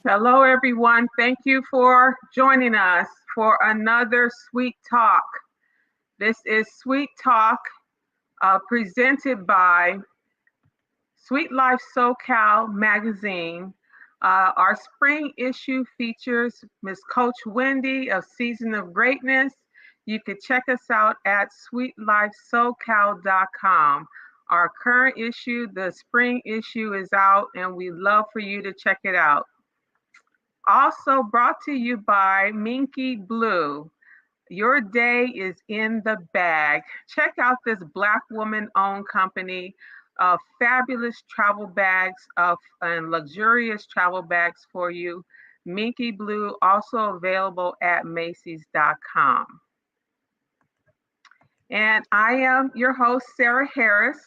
Hello, everyone. Thank you for joining us for another Sweet Talk. This is Sweet Talk presented by Suite Life SoCal magazine. Our spring issue features Miss Coach Wendy of Season of Greatness. You can check us out at suitelifesocal.com. Our current issue, the spring issue, is out, and we'd love for you to check it out. Also brought to you by Minky Blue. Your day is in the bag. Check out this Black woman owned company of fabulous travel bags and luxurious travel bags for you. Minky Blue, also available at Macy's.com. And I am your host, Sarah Harris,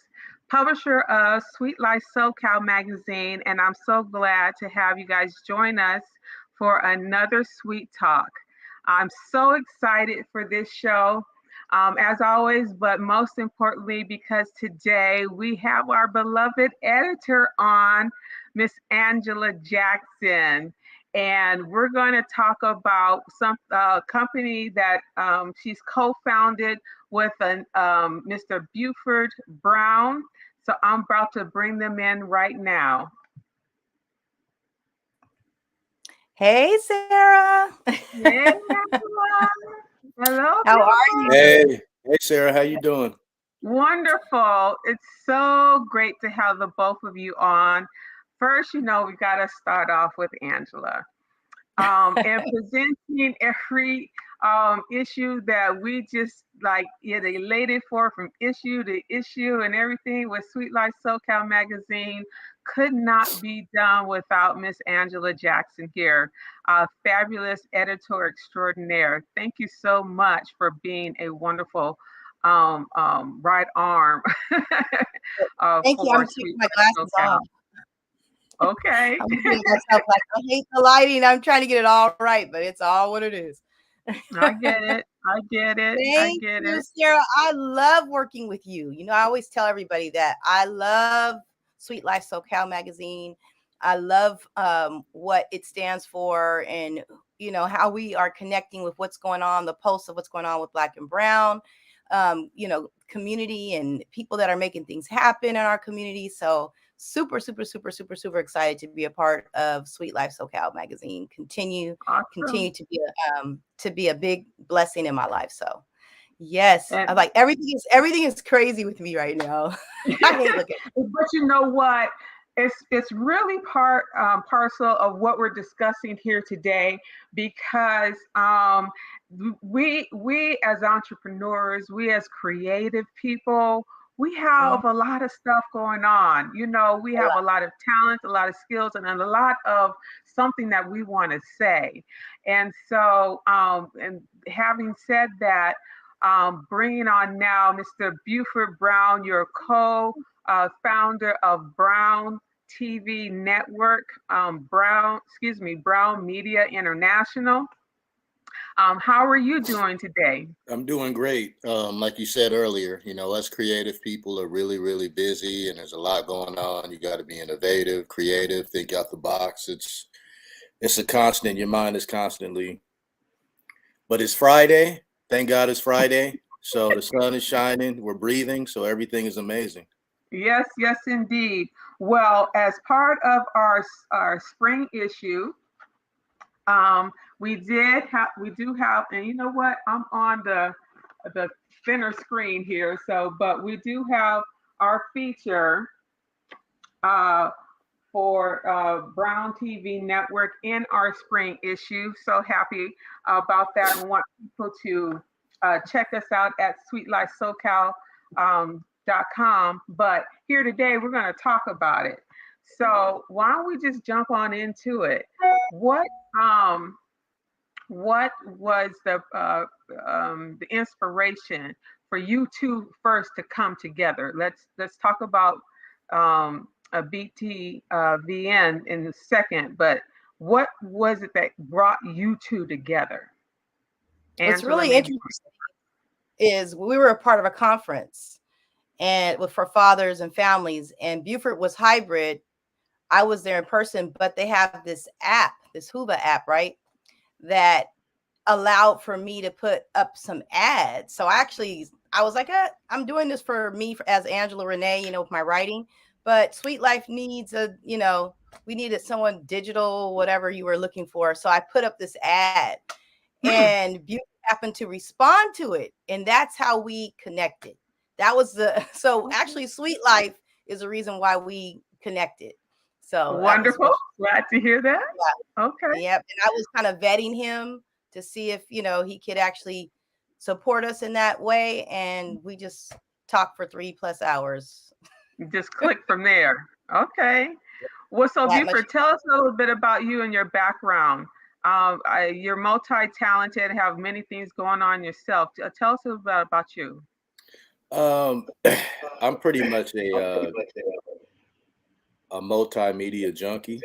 publisher of Suite Life SoCal magazine, and I'm so glad to have you guys join us for another Sweet Talk. I'm so excited for this show, as always, but most importantly, because today we have our beloved editor on, Miss Angela Jackson. And we're going to talk about some company that she's co-founded with Mr. Buford Brown. So I'm about to bring them in right now. Hey, Sarah. Hey, hello. How are you? Hey, Sarah. How you doing? Wonderful. It's so great to have the both of you on. First, we got to start off with Angela. And presenting every issue that we just get elated for, from issue to issue and everything, with Suite Life SoCal magazine could not be done without Miss Angela Jackson here, fabulous editor extraordinaire. Thank you so much for being a wonderful right arm. Thank you. I'm taking my glasses off. Okay. I'm looking at myself like, I hate the lighting. I'm trying to get it all right, but it's all what it is. I get it. Thank you, Sarah. I love working with you. I always tell everybody that I love Suite Life SoCal magazine. I love what it stands for, and how we are connecting with what's going on, the pulse of what's going on with Black and Brown, community and people that are making things happen in our community. So super excited to be a part of Suite Life SoCal magazine. Continue to be a big blessing in my life. So yes, I'm like, everything is crazy with me right now. I hate looking. But you know what? It's really parcel of what we're discussing here today, because we as entrepreneurs, we as creative people, we have a lot of stuff going on. We have a lot of talent, a lot of skills, and a lot of something that we want to say. And so, and having said that, bringing on now Mr. Buford Brown, your co-founder of Brown TV Network, Brown Media International. How are you doing today? I'm doing great. Like you said earlier, us creative people are really, really busy, and there's a lot going on. You got to be innovative, creative, think out the box. It's a constant. Your mind is constantly. But it's Friday. Thank God it's Friday. So the sun is shining. We're breathing. So everything is amazing. Yes, indeed. Well, as part of our spring issue, we do have, and you know what? I'm on the thinner screen here. So, but we do have our feature for Brown TV Network in our spring issue. So happy about that, and want people to check us out at SuiteLifeSoCal.com. But here today, we're going to talk about it. So why don't we just jump on into it? What was the inspiration for you two first to come together? Let's talk about a BTVN in a second, but what was it that brought you two together? What's really interesting is we were a part of a conference and for fathers and families, and Buford was hybrid I was there in person, but they have this app, this Huba app, right? That allowed for me to put up some ads. So I was like, I'm doing this for me as Angela Renee, with my writing, but Suite Life needs we needed someone digital, whatever you were looking for. So I put up this ad and Buford happened to respond to it. And that's how we connected. So actually Suite Life is the reason why we connected. So wonderful. Glad to hear that. Yeah. Okay. Yep. And I was kind of vetting him to see if, he could actually support us in that way. And we just talked for 3+ hours. You just click from there. Okay. Well, so Buford, tell us a little bit about you and your background. You're multi-talented, have many things going on yourself. Tell us a little bit about you. I'm pretty much a multimedia junkie.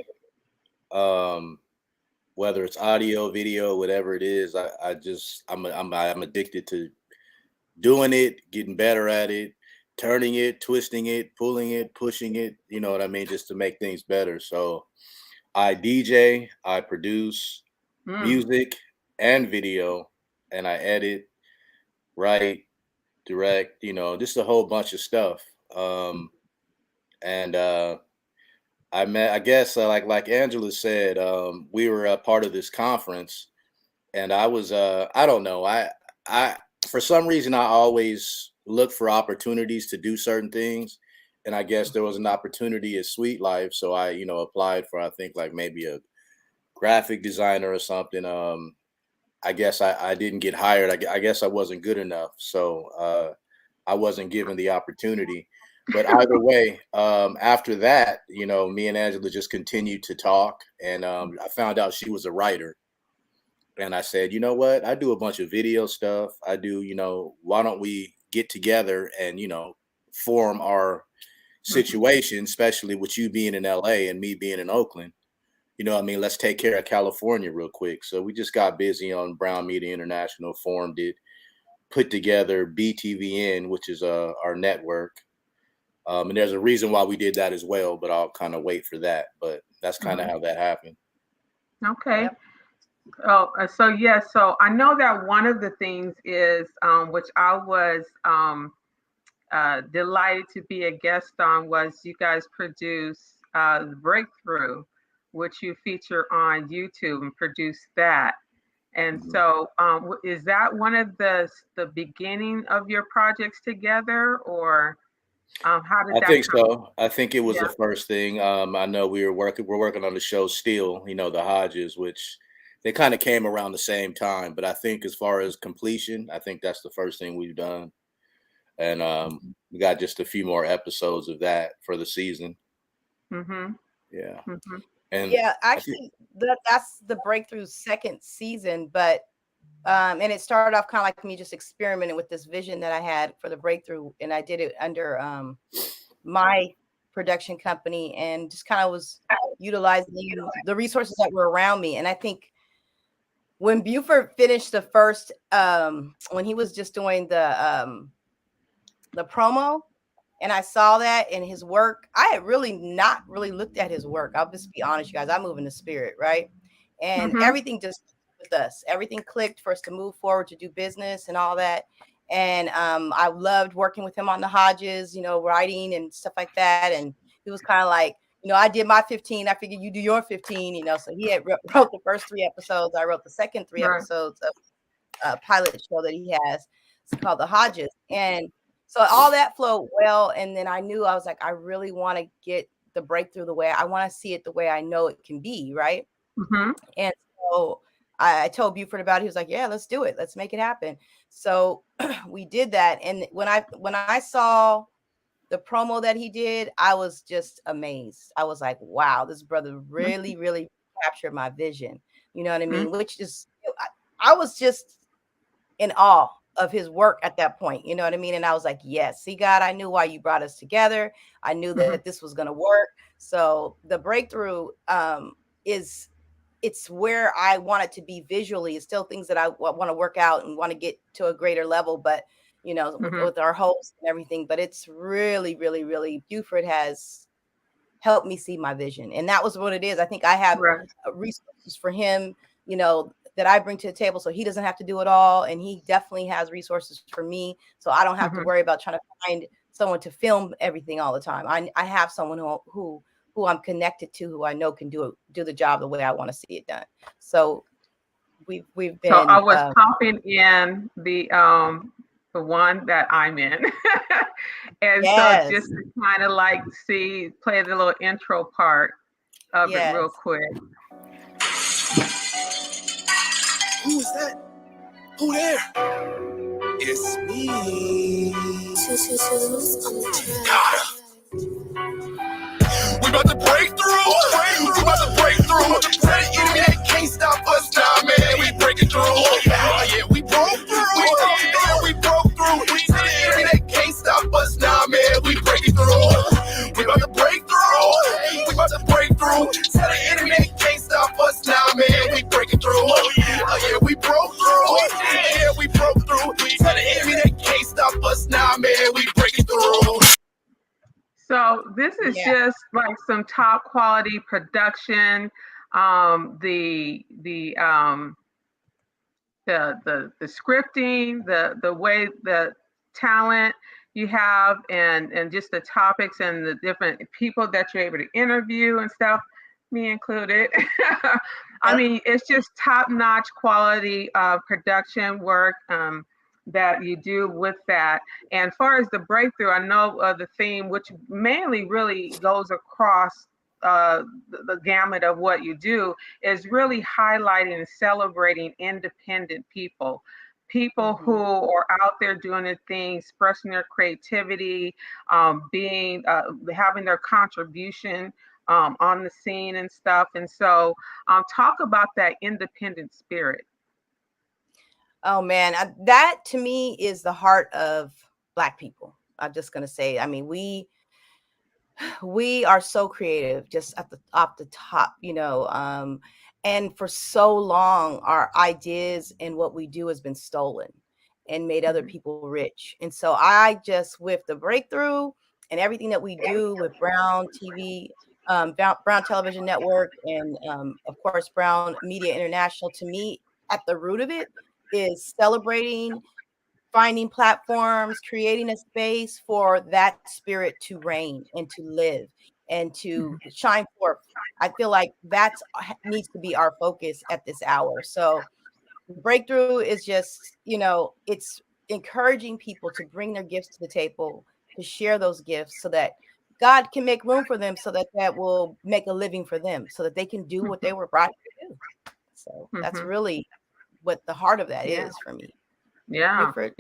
Whether it's audio, video, whatever it is, I'm addicted to doing it, getting better at it, turning it, twisting it, pulling it, pushing it. You know what I mean? Just to make things better. So I DJ, I produce music and video, and I edit, write, direct. Just a whole bunch of stuff. And I guess, like Angela said, we were a part of this conference, and I was, I don't know, I for some reason I always look for opportunities to do certain things, and I guess there was an opportunity at Suite Life, so I, applied for, I think, like maybe a graphic designer or something. I guess I didn't get hired. I guess I wasn't good enough, so I wasn't given the opportunity. But either way, after that, me and Angela just continued to talk, and I found out she was a writer. And I said, you know what? I do a bunch of video stuff. I do, why don't we get together and, form our situation, especially with you being in LA and me being in Oakland. Let's take care of California real quick. So we just got busy on Brown Media International, formed it, put together BTVN, which is our network. And there's a reason why we did that as well, but I'll kind of wait for that. But that's kind of how that happened. Okay. Yep. So I know that one of the things is, which I was delighted to be a guest on, was you guys produce Breakthrough, which you feature on YouTube and produce that. And so is that one of the beginning of your projects together, or how did that? I think so. I think it was the first thing. I know we're working on the show still, the Hodges, which they kind of came around the same time. But I think as far as completion, I think that's the first thing we've done. And we got just a few more episodes of that for the season. Mm-hmm. Yeah. Mm-hmm. And yeah, actually, that's the Breakthrough second season, but and it started off kind of like me just experimenting with this vision that I had for the Breakthrough, and I did it under my production company, and just kind of was utilizing the resources that were around me. And I think when Buford finished the first, when he was just doing the promo, and I saw that in his work, I had really not really looked at his work. I'll just be honest, you guys. I move in the spirit, right? And everything just with us, everything clicked for us to move forward, to do business and all that. And I loved working with him on the Hodges, writing and stuff like that. And he was kind of like, I did my 15. I figured you do your 15, So he had wrote the first 3 episodes. I wrote the second 3 episodes of a pilot show that he has. It's called The Hodges. And so all that flowed well. And then I knew, I was like, I really want to get the Breakthrough the way I want to see it, the way I know it can be. Right. And so I told Buford about it. He was like, yeah, let's do it. Let's make it happen. So we did that. And when I saw the promo that he did, I was just amazed. I was like, wow, this brother really, really captured my vision. You know what I mean? Which is, I was just in awe of his work at that point. You know what I mean? And I was like, yes, see, God, I knew why you brought us together. I knew that this was going to work. So the Breakthrough it's where I want it to be visually. It's still things that I want to work out and want to get to a greater level, but with our hopes and everything. But it's really, really, really, Buford has help me see my vision. And that was what it is. I think I have resources for him, you know, that I bring to the table, so he doesn't have to do it all. And he definitely has resources for me, so I don't have to worry about trying to find someone to film everything all the time. I have someone who I'm connected to, who I know can do the job the way I want to see it done. So we've been. So I was popping in the one that I'm in, and so just to kind of like play the little intro part of it real quick. Who is that? Who there? It's me. Got him. We about to break through. We about to break through. The enemy that can't stop us now, man. We breaking through. Yeah, we broke through. Yeah, we broke through. The enemy that can't stop us now, man. We breaking through. We about to break through. We about to break through. Tell the enemy that can't stop us now, man. We breaking through. Yeah, we broke through. Yeah, we broke through. Tell the enemy that can't stop us now, man. We breaking through. So this is just like some top quality production. The scripting, the way the talent you have, and just the topics and the different people that you're able to interview and stuff, me included. I mean, it's just top-notch quality production work that you do with that. And as far as the breakthrough, I know the theme, which mainly really goes across the gamut of what you do, is really highlighting and celebrating independent people who are out there doing their thing, expressing their creativity, having their contribution on the scene and stuff. And so talk about that independent spirit. Oh man, that to me is the heart of Black people. I'm just going to say, I mean, we are so creative, just off the top, you know, and for so long, our ideas and what we do has been stolen and made other people rich. And so I just, with the breakthrough and everything that we do with Brown TV, Brown Television Network, and of course, Brown Media International, to me, at the root of it is celebrating, finding platforms, creating a space for that spirit to reign and to live and to shine forth. I feel like that needs to be our focus at this hour. So breakthrough is just, you know, it's encouraging people to bring their gifts to the table, to share those gifts so that God can make room for them, so that will make a living for them, so that they can do what they were brought to do. So that's really what the heart of that is for me. Buford?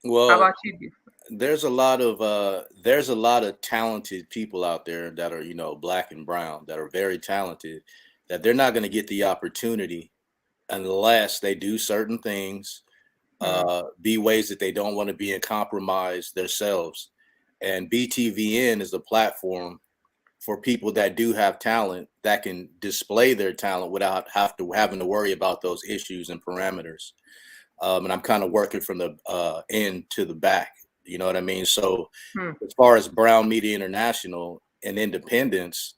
Well, how about you? There's a lot of talented people out there that are, you know, Black and brown, that are very talented, that they're not going to get the opportunity unless they do certain things, be ways that they don't want to be in compromise themselves. And BTVN is a platform for people that do have talent, that can display their talent without having to worry about those issues and parameters. And I'm kind of working from the end to the back, you know what I mean? So as far as Brown Media International and independence,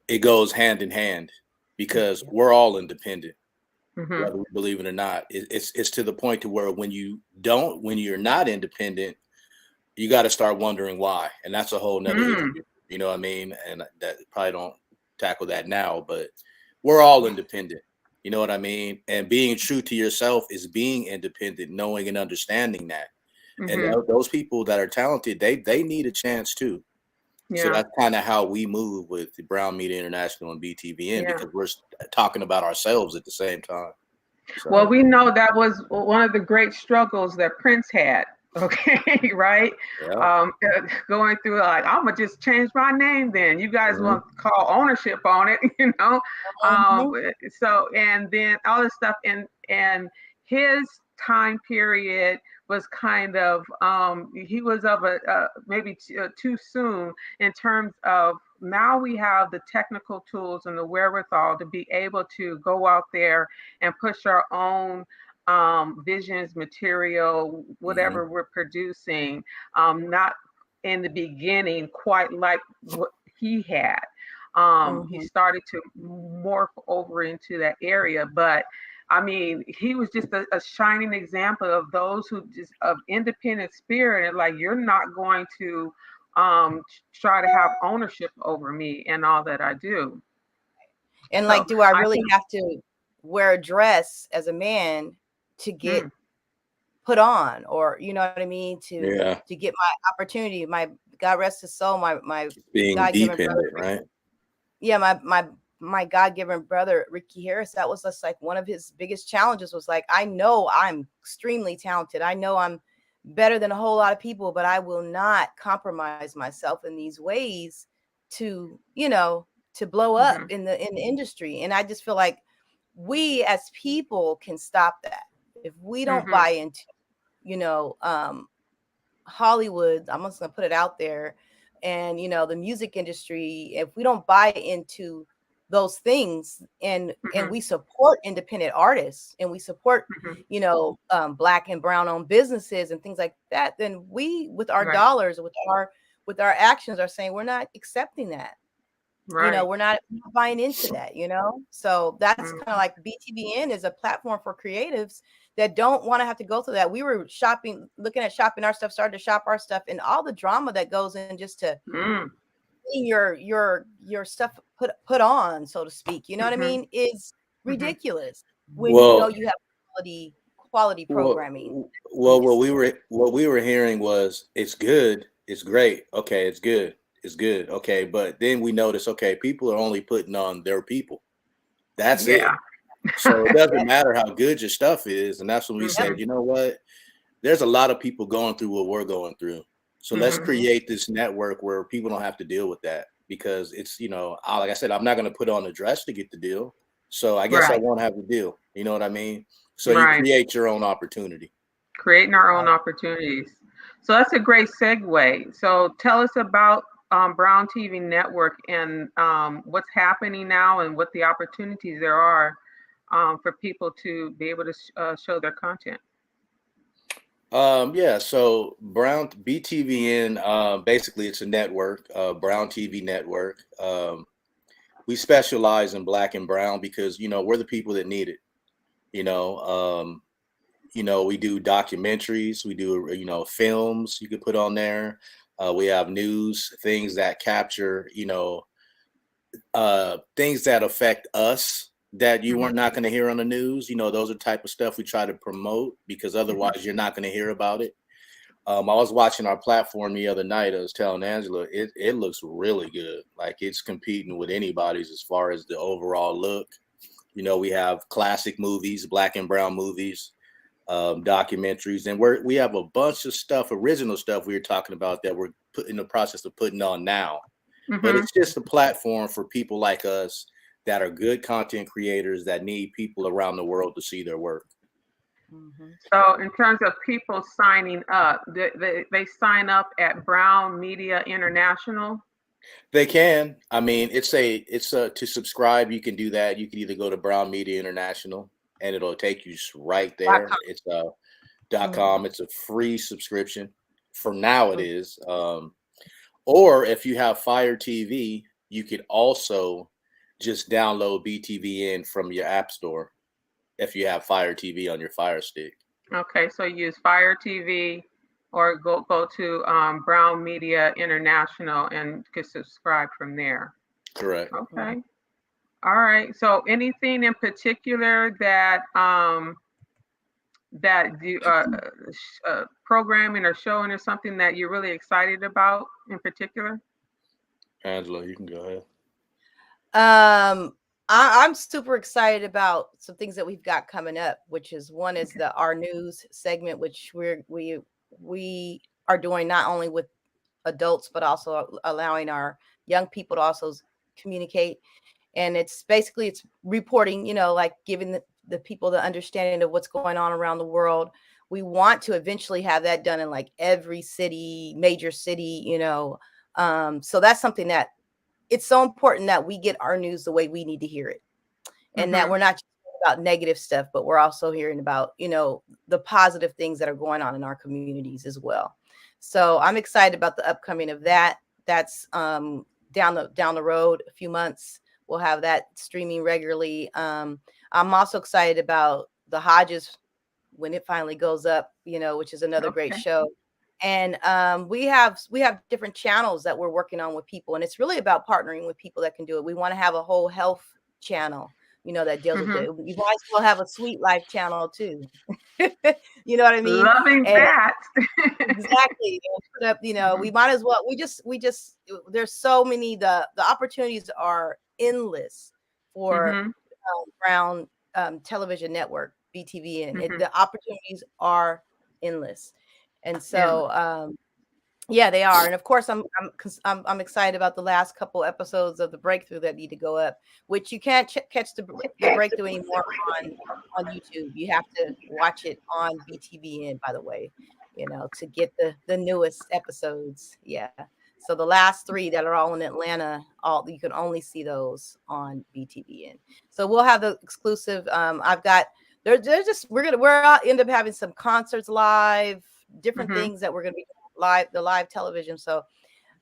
it goes hand in hand, because we're all independent, whether we believe it or not. It's to the point to where when you're not independent, you got to start wondering why. And that's a whole nother issue, you know what I mean? And that probably don't tackle that now, but we're all independent. You know what I mean? And being true to yourself is being independent, knowing and understanding that. And those people that are talented, they need a chance too. So that's kind of how we move with the Brown Media International and BTVN, because we're talking about ourselves at the same time. So. Well, we know that was one of the great struggles that Prince had. Okay, right? Going through, like, I'm gonna just change my name then. You guys want to call ownership on it, you know? So, and then all this stuff, and his time period was kind of, he was of a maybe too soon in terms of, now we have the technical tools and the wherewithal to be able to go out there and push our own visions, material, whatever we're producing, not in the beginning quite like what he had. He started to morph over into that area, but I mean, he was just a shining example of those who just of independent spirit, and like, you're not going to try to have ownership over me and all that I do. And So like, do I I really think, have to wear a dress as a man to get put on, or you know what I mean, to get my opportunity? My God rest his soul, my being God-given brother, dependent, right? yeah, my God-given brother Ricky Harris, that was just like one of his biggest challenges, was like, I know I'm extremely talented, I know I'm better than a whole lot of people, but I will not compromise myself in these ways to, you know, to blow up in the industry. And I just feel like we as people can stop that if we don't buy into, you know, Hollywood. I'm just gonna put it out there, and you know, the music industry. If we don't buy into those things, and we support independent artists, and we support, you know, Black and brown owned businesses and things like that, then we, with our dollars, with our actions, are saying we're not accepting that. You know, we're not buying into that, you know? So that's kind of like BTVN is a platform for creatives that don't want to have to go through that. We were looking at shopping our stuff, started to shop our stuff, and all the drama that goes in just to your stuff put on, so to speak, you know what I mean, is ridiculous when you know you have quality programming. Well, what we were hearing was, it's good, it's great, okay, it's good, okay, but then we notice, okay, people are only putting on their people. That's it. So it doesn't matter how good your stuff is, and that's when we said, you know what? There's a lot of people going through what we're going through. So let's create this network where people don't have to deal with that, because it's, you know, like I said, I'm not going to put on a dress to get the deal. So I guess I won't have the deal. You know what I mean? So you create your own opportunity. Creating our own opportunities. So that's a great segue. So tell us about Brown TV Network and what's happening now and what the opportunities there are for people to be able to show their content. Yeah, so Brown BTVN, basically it's a network, Brown TV network. We specialize in Black and brown because, you know, we're the people that need it. You know, we do documentaries, we do, you know, films you could put on there. We have news, things that capture, you know, things that affect us that you weren't not going to hear on the news. You know, those are the type of stuff we try to promote, because otherwise you're not going to hear about it. I was watching our platform the other night. I was telling Angela, it looks really good. Like, it's competing with anybody's as far as the overall look. You know, we have classic movies, Black and brown movies, documentaries, and we have a bunch of stuff, original stuff we were talking about that we're in the process of putting on now. But it's just a platform for people like us that are good content creators that need people around the world to see their work. So in terms of people signing up, they sign up at Brown Media International? They can. I mean, it's to subscribe, you can do that. You can either go to Brown Media International and it'll take you right there. It's .com. It's a free subscription. For now it is. Or if you have Fire TV, you could also just download BTVN from your app store if you have Fire TV on your Fire Stick. Okay, so use Fire TV or go to Brown Media International and can subscribe from there. Correct. Okay. All right. So anything in particular that programming or showing or something that you're really excited about in particular? Angela, you can go ahead. I'm super excited about some things that we've got coming up, which is one is our news segment, which we are doing not only with adults, but also allowing our young people to also communicate. And it's basically, it's reporting, you know, like giving the people the understanding of what's going on around the world. We want to eventually have that done in like every city, major city, you know. So that's something that it's so important that we get our news the way we need to hear it. And that we're not just about negative stuff, but we're also hearing about, you know, the positive things that are going on in our communities as well. So I'm excited about the upcoming of that. That's down the road, a few months, we'll have that streaming regularly. I'm also excited about the Hodges when it finally goes up, which is another great show. And we have different channels that we're working on with people, and it's really about partnering with people that can do it. We want to have a whole health channel, that deals with it. You might as well have a Suite Life channel too. You know what I mean? Loving that. Exactly. Put up, we might as well. We just. There's so many. The opportunities are endless for Brown Television Network, BTVN. The opportunities are endless, and so yeah, they are. And of course, I'm excited about the last couple episodes of The Breakthrough that need to go up, which you can't catch the Breakthrough anymore on YouTube. You have to watch it on BTVN, by the way, to get the newest episodes. Yeah. So the last 3 that are all in Atlanta, you can only see those on BTVN. So we'll have the exclusive. I've got we'll end up having some concerts live, different things that we're gonna be live television. So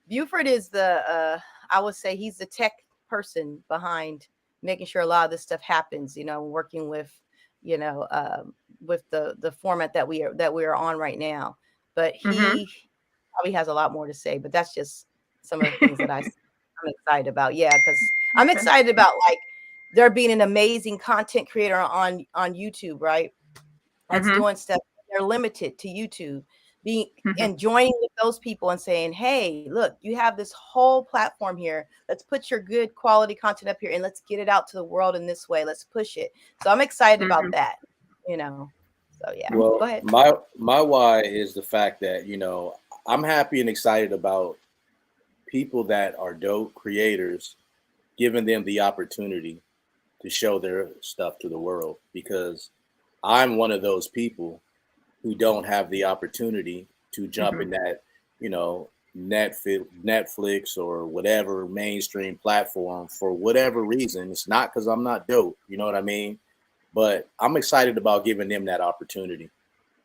Buford is I would say he's the tech person behind making sure a lot of this stuff happens, working with, with the format that we are on right now. But he probably has a lot more to say, but that's just some of the things that I'm excited about. Yeah, because I'm excited about there being an amazing content creator on YouTube, right? That's doing stuff. They're limited to YouTube. And joining with those people and saying, hey, look, you have this whole platform here. Let's put your good quality content up here and let's get it out to the world in this way. Let's push it. So I'm excited about that, So yeah. Well, go ahead. My why is the fact that, I'm happy and excited about people that are dope creators, giving them the opportunity to show their stuff to the world, because I'm one of those people who don't have the opportunity to jump in that, Netflix or whatever mainstream platform for whatever reason. It's not because I'm not dope, you know what I mean? But I'm excited about giving them that opportunity,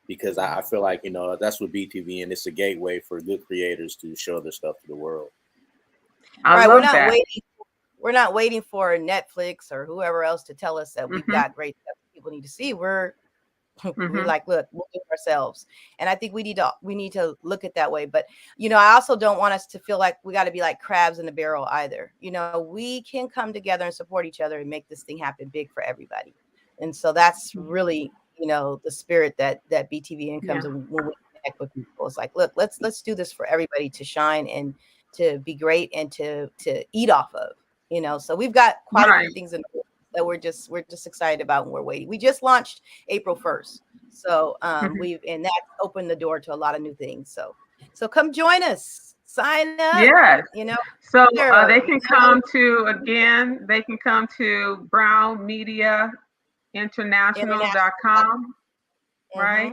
because I feel like, that's what BTVN, it's a gateway for good creators to show their stuff to the world. We're not waiting for Netflix or whoever else to tell us that we've got great stuff people need to see. We're like, look, we'll do it ourselves. And I think we need to look at that way. But, I also don't want us to feel like we got to be like crabs in a barrel either. We can come together and support each other and make this thing happen big for everybody. And so that's really, the spirit that BTVN comes in when we connect with people. It's like, look, let's do this for everybody to shine and to be great and to eat off of, so we've got quite a few things in the that we're just excited about, and we're waiting. We just launched April 1st. So and that opened the door to a lot of new things. So come join us, sign up. Yes. So they can come to brownmediainternational.com, right?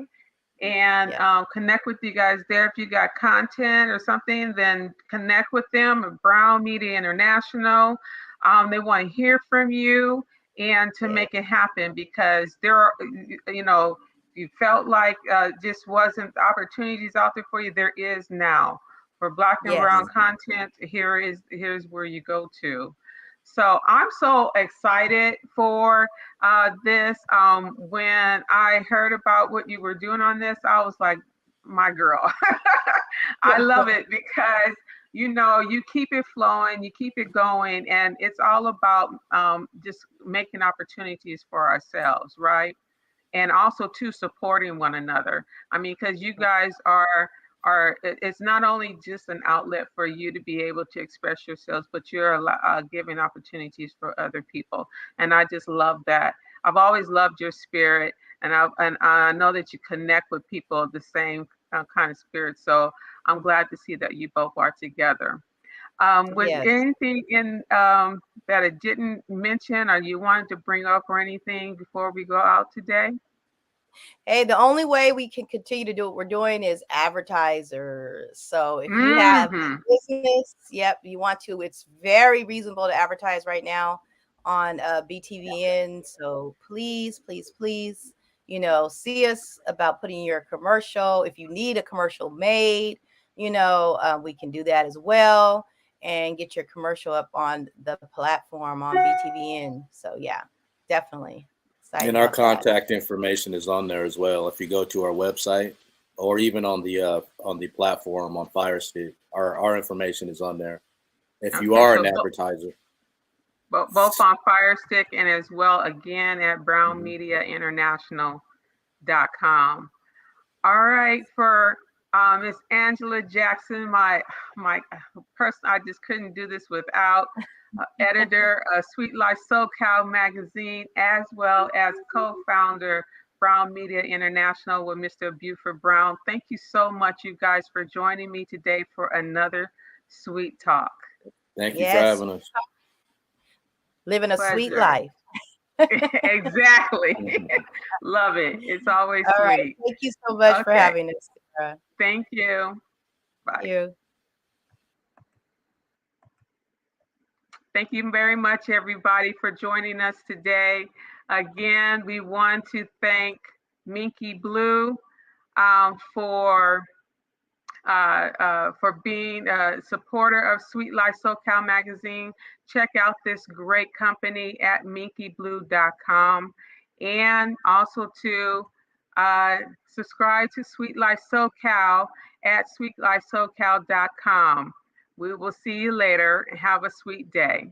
And connect with you guys there. If you got content or something, then connect with them at Brown Media International. They want to hear from you and to make it happen, because there are, you felt like just wasn't opportunities out there for you. There is now for Black and Brown content. Here's where you go to. So I'm so excited for this. When I heard about what you were doing on this, I was like, my girl. I love it, because you keep it flowing, you keep it going, and it's all about just making opportunities for ourselves, right? And also to supporting one another. I mean, because you guys it's not only just an outlet for you to be able to express yourselves, but you're giving opportunities for other people. And I just love that. I've always loved your spirit, and I know that you connect with people of the same kind of spirit. So I'm glad to see that you both are together. Was anything in that I didn't mention or you wanted to bring up or anything before we go out today? Hey, the only way we can continue to do what we're doing is advertisers. So if you have a business, you want to, it's very reasonable to advertise right now on BTVN. So please, please, please, see us about putting your commercial. If you need a commercial made, we can do that as well. and get your commercial up on the platform on BTVN. So yeah, definitely. And our contact information is on there as well. If you go to our website or even on the platform on Fire Stick, our information is on there. If you are an advertiser. Both on Fire Stick and as well again at brownmediainternational.com. All right, for Miss Angela Jackson, my person, I just couldn't do this without, editor of Suite Life SoCal magazine, as well as co-founder Brown Media International with Mr. Buford Brown. Thank you so much, you guys, for joining me today for another Sweet Talk. Thank you for having us. Living a sweet life. Exactly. Love it. It's always All sweet. Right. Thank you so much for having us, Sarah. Thank you. Bye. Thank you. Thank you very much, everybody, for joining us today. Again, we want to thank Minky Blue for being a supporter of Suite Life SoCal magazine. Check out this great company at minkyblue.com, and also to subscribe to Suite Life SoCal at suitelifesocal.com. We will see you later. Have a sweet day.